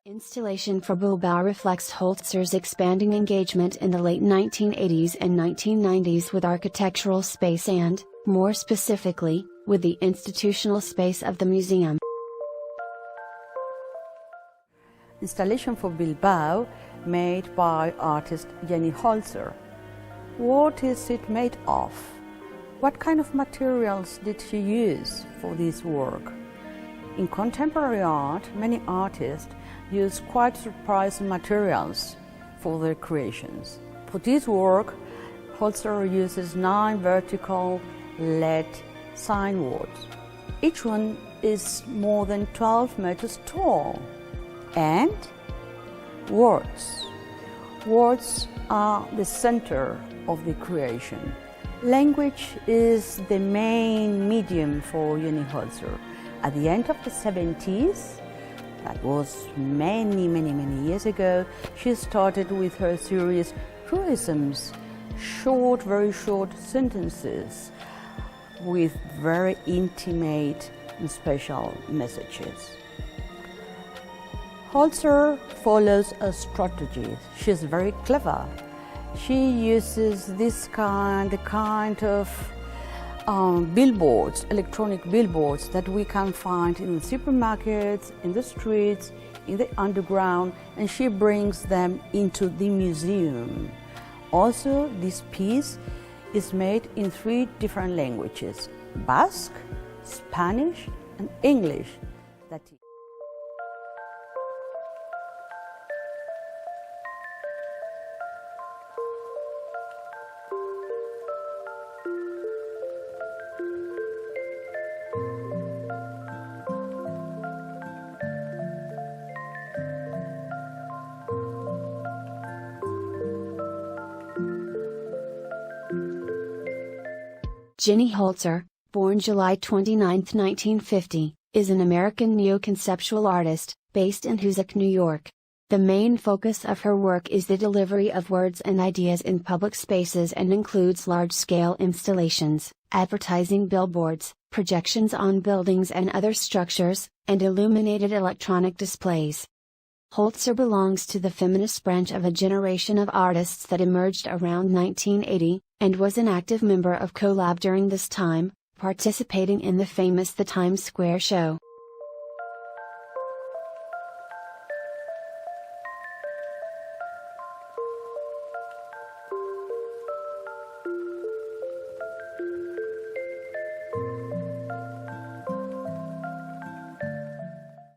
Installation for Bilbao reflects Holzer's expanding engagement in the late 1980s and 1990s with architectural space and, more specifically, with the institutional space of the museum. Installation for Bilbao, made by artist Jenny Holzer. What is it made of? What kind of materials did she use for this work? In contemporary art, many artists use quite surprising materials for their creations. For this work, Holzer uses 9 vertical LED signboards. Each one is more than 12 meters tall. And words. Words are the center of the creation. Language is the main medium for Jenny Holzer. At the end of the 70s, that was many years ago, she started with her series truisms, short, very short sentences with very intimate and special messages. Holzer follows a strategy. She's very clever. She uses this kind of billboards, electronic billboards that we can find in the supermarkets, in the streets, in the underground, and she brings them into the museum. Also, this piece is made in 3 different languages: Basque, Spanish, and English. Jenny Holzer, born July 29, 1950, is an American neo-conceptual artist, based in Hoosick, New York. The main focus of her work is the delivery of words and ideas in public spaces and includes large-scale installations, advertising billboards, projections on buildings and other structures, and illuminated electronic displays. Holzer belongs to the feminist branch of a generation of artists that emerged around 1980, and was an active member of Collab during this time, participating in the famous The Times Square show.